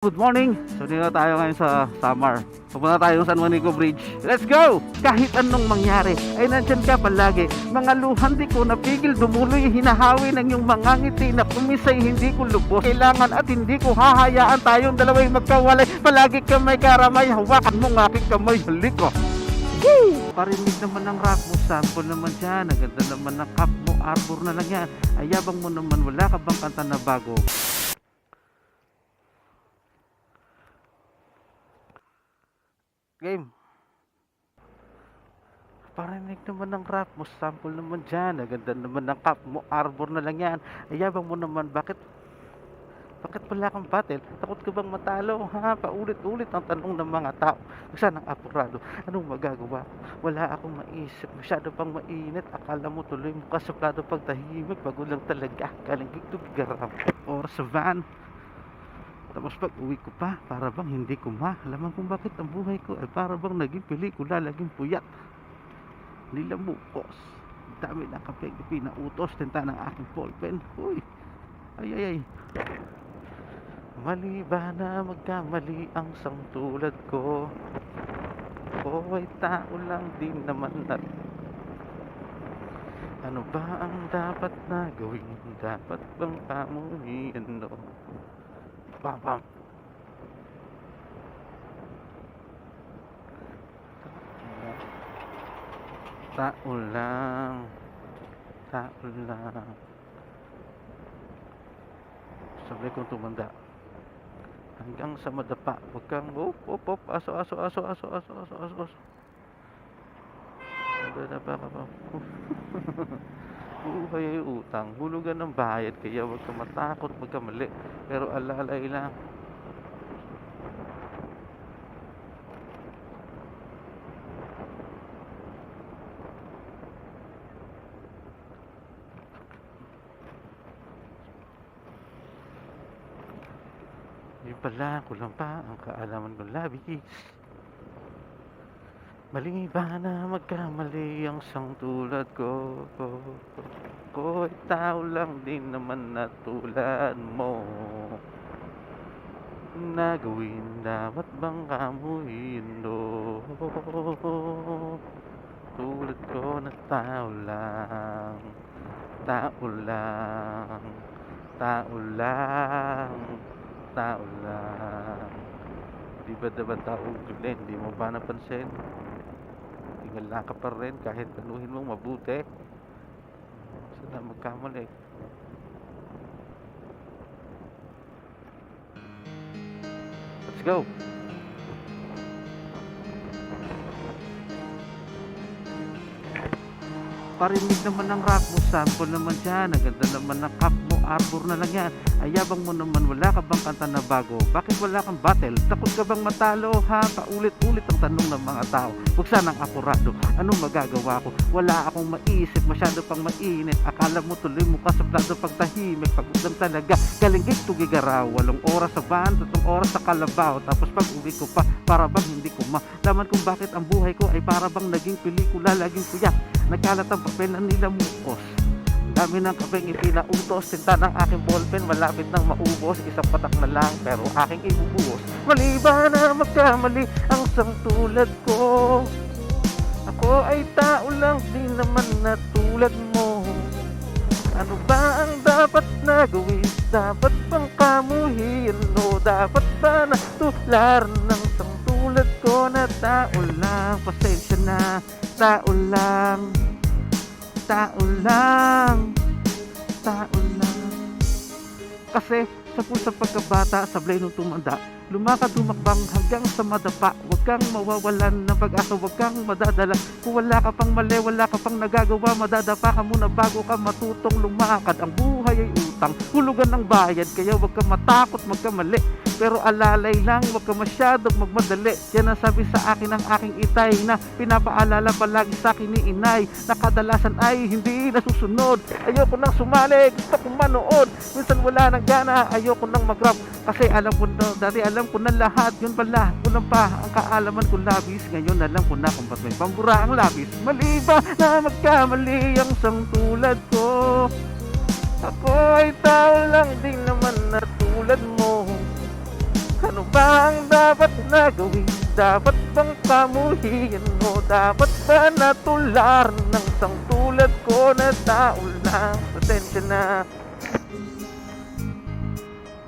Good morning! So dito tayo ngayon sa Samar. Pupunta tayo sa San Juanico Bridge. Let's go! Kahit anong mangyari, ay nandyan ka palagi. Mga luhan di ko napigil dumuloy, hinahawi ng iyong mga ngiti na kumisay hindi ko lubos. Kailangan at hindi ko hahayaan tayong dalawa'y magkawalay. Palagi ka may karamay, hawakan mo ng aking kamay, halika! Woo! Parinig naman ng rock mo, sample naman dyan. Ang ganda naman ng cup mo, arbor na lang yan. Ayabang mo naman, wala ka bang kanta na bago? Game. Parinig naman ng rap mo, sample naman dyan. Ang ganda naman ng cup mo, arbor na lang yan. Ayabang mo naman, bakit wala kang battle? Takot ka bang matalo? Ha? Paulit-ulit ang tanong ng mga tao. Saan ang apurado? Anong magagawa ko? Wala akong maisip. Masyado pang mainit. Akala mo tuloy mo kasuplado pag tahimik. Bago lang talaga. Kalingkig to bigaram. Or sa van. Tapos pag uwi ko pa, para bang hindi ko malaman kung bakit ang buhay ko ay para bang naging pelikula, naging puyat. Nilamukos. Dami ng kapeng pinautos, tinta ng aking ballpen. Uy, ay. Mali ba na magkamali ang tulad ko? Ako ay tao lang din naman at ano ba ang dapat na gawin? Dapat bang pamuhin no? Pam. Tao lang. Sabi kong tumanda. Hanggang sa madapa. Huwag kang aso. Madapa ka pa. Buhay ay utang. Hulugan ng bayad. Kaya huwag ka matakot, magkamali. Pero alalay lang. Yun pala, kulang pa ang kaalaman kong labis. Mali ba na magkamali ang tulad ko? Ko ay tao lang din naman na tulad mo. Nagawin dapat bang kamuhin no? Tulad ko na tao lang. Tao lang. Di ba diba tao Glenn? Di mo ba napansin? Tingala ka pa rin kahit anuhin mong mabuti. Sana magkamali. Let's go! Parinig naman ng rap mo, sample naman dyan. Ang ganda naman ng cup mo, arbor na lang yan. Ayabang mo naman, wala ka bang kanta na bago? Bakit wala kang battle? Takot ka bang matalo? Ha? Paulit-ulit ang tanong ng mga tao. Huwag sanang apurado, anong magagawa ko? Wala akong maisip, masyado pang mainit. Akala mo tuloy mo kasuplado pag tahimik. Pagod lang talaga, kalinggig to gigaraw. 8 oras sa van, 3 oras sa kalabaw. Tapos pag uwi ko pa, para bang hindi ko malaman kung bakit ang buhay ko ay para bang naging pelikula, laging puyat. Nagkalat ang papel na nilamukos. Dami ng kapeng ipinautos. Tinta ng aking ballpen, malapit nang maubos. Isang patak na lang, pero aking ibubuhos. Mali ba na magkamali ang tulad ko? Ako ay tao lang din naman na tulad mo. Ano ba ang dapat na gawin? Dapat bang kamuhin o dapat ba na tular ng tulad ko na tao lang? Pasensya na, tao lang. Kasi sa pagkabata, sablay nung tumanda, lumakad tumakbang hanggang sa madapa. Huwag kang mawawalan ng pag-asa, huwag kang madadala. Kung wala ka pang mali, wala ka pang nagagawa, madadapa ka muna bago ka matutong lumakad. Ang buhay ay utang, hulugan ng bayad. Kaya huwag kang matakot, magkamali. Pero alalay lang, huwag ka masyadong magmadali. Yan ang sabi sa akin ng aking itay na pinapaalala palagi sa akin ni inay na kadalasan ay hindi nasusunod. Ayoko nang sumali, gusto kong manood. Minsan wala nang gana, ayoko nang mag-rap. Kasi alam ko na, dati alam ko na lahat. Yun pala, kulang pa ang kaalaman ko labis. Ngayon alam ko na kung ba't may pambura ang labis. Mali ba na magkamali ang tulad ko? Ako ay tao lang din naman na tulad mo. Ano Ano ba ang dapat na gawin? Dapat bang pamuhian mo? Dapat ba natularan ng isang tulad ko na tao lang? Pasensya na,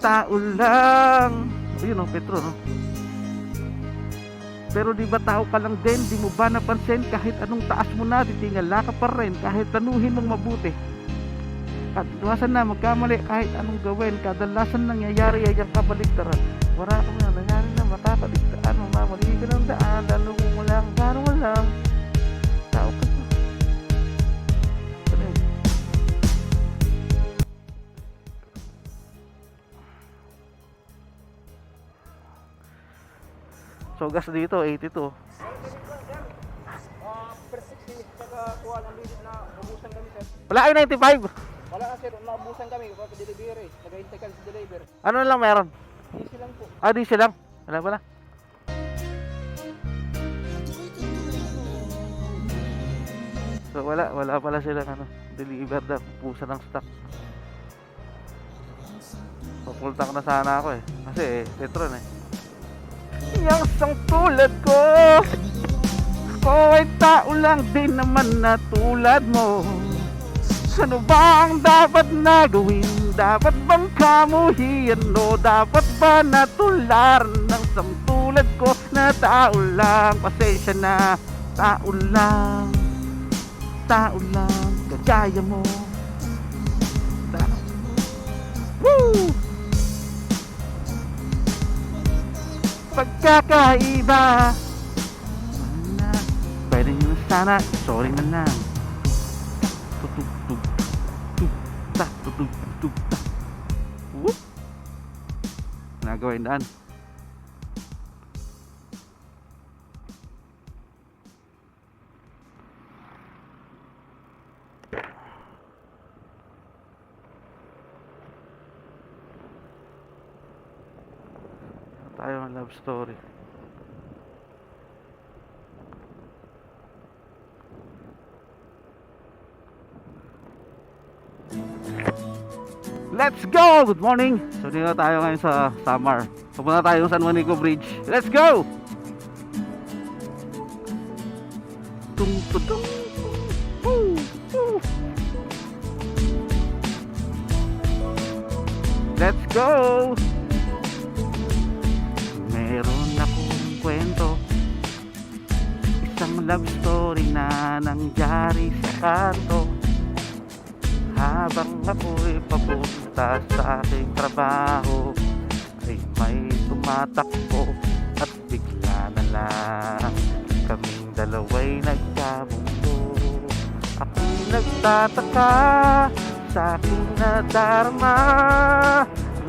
tao lang. Ayun o, Petro, no? Pero di ba tao ka lang din? Di mo ba napansin kahit anong taas mo na, titingala ka pa rin kahit tanuhin mong mabuti? Kadalasan na magkamali kahit anong gawin, kadalasan nangyayari ay ang kabaligtaran. Wala ka na, nangyari na makakaligtaan, mamamali ka ng daan, lalo mo lang, gano'n mo lang. Tao ka na. So gas dito 82. Per 60, saka kuha ng minute na ubusan kami sir. Wala kayo 95. Wala na sir, naubusan kami kapag delivery. Nagahintay kami sa deliver. Ano na lang meron? Easy lang po. Ah, diesel lang. Wala pala. So wala pala silang ano, deliver daw, pusa ng stock. Papultang na sana ako eh. Kasi Petron eh. Yang isang tulad ko, ako ay tao lang din naman na tulad mo. Ano ba ang dapat na gawin? Dapat bang kamuhian o dapat ba natularan ng isang tulad ko na tao lang? Pasensya na, tao lang, kagaya mo. Woo! Pagkakaiba na, pwede nyo sana, sorry na lang. Tutug, tutug, whoop! Nagawa yung daan. Tayo ng love story. Let's go! Good morning! So dito tayo ngayon sa Samar. Pupunta tayo sa San Juanico Bridge. Let's go! Tung tung tung. Let's go! Meron akong kwento, isang love story na nangyari sa kanto. Habang ako'y papunta sa aking trabaho, ay may tumatakbo at bigla na lang kaming dalawa'y nagkamundo. Ako'y nagtataka sa aking nadarama,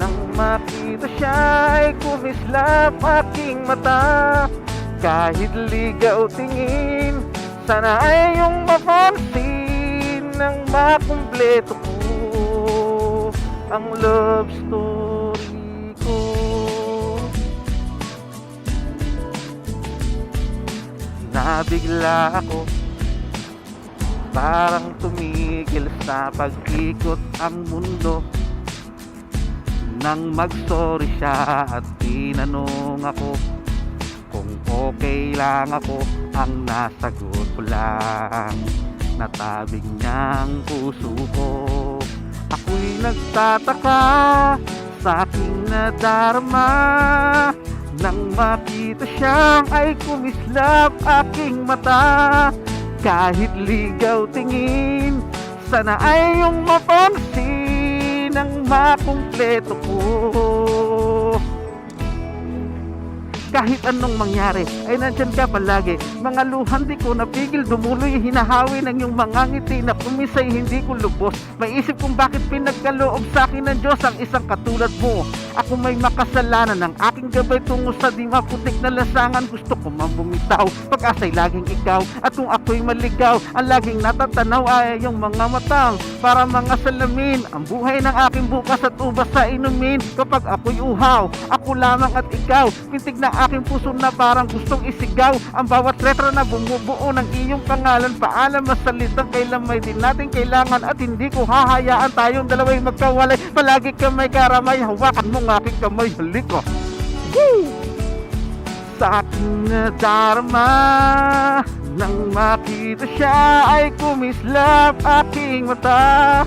nang makita siya'y kumislap aking mata. Kahit ligaw tingin, sana ay iyong mapansin nang makumpleto ko ang love story ko. Nabigla ako, parang tumigil sa pag-ikot ang mundo. Nang mag-sorry siya at tinanong ako kung okay lang ako, ang nasagot ko lang, natabig niyang puso ko. Ako'y nagtataka sa aking nadarama, nang makita siyang ay kumislap aking mata. Kahit ligaw tingin, sana ay iyong mapansin nang makumpleto ko. Kahit anong mangyari, ay nandyan ka palagi. Mga luhan di ko napigil dumuloy, hinahawi ng iyong mga ngiti na kumisay hindi ko lubos. Maisip kung bakit pinagkaloob sa akin ng Diyos ang isang katulad mo. Ako may makasalanan ng aking gabay tungo sa di maputik na lasangan. Gusto ko man bumitaw, pag-asa'y laging ikaw. At kung ako'y maligaw, ang laging natatanaw ay iyong mga matang para mga salamin. Ang buhay ng aking bukas at ubas sa inumin. Kapag ako'y uhaw, ako lamang at ikaw. Pintig na aking puso na parang gustong isigaw. Ang bawat letra na bumubuo ng iyong pangalan. Paalam na salitang kailan may din natin kailangan. At hindi ko hahayaan tayong dalawa'y magkawalay. Palagi ka may karamay, hawakan mo ng aking kamay, halika. Sa aking nadarama, nang makita siya ay kumislap aking mata.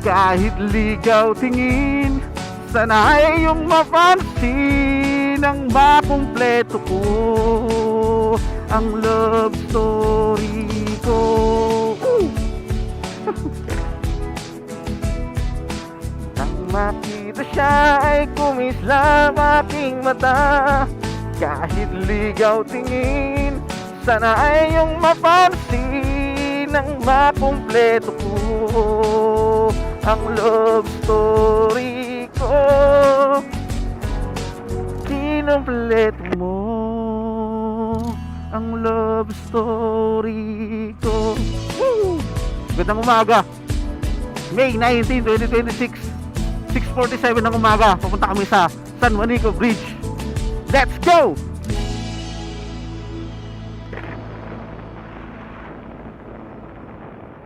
Kahit ligaw tingin, sana ay iyong mapansin ang makumpleto ko, ang love story ko. Nang makita siya ay kumislap aking mata. Kahit ligaw tingin, sana ay iyong mapansin ang makumpleto ko, ang love story ko. Kinumpleto mo ang love story ko. Woo! Gandang umaga, May 19, 2026, 6:47 ng umaga. Pupunta kami sa San Juanico Bridge. Let's go!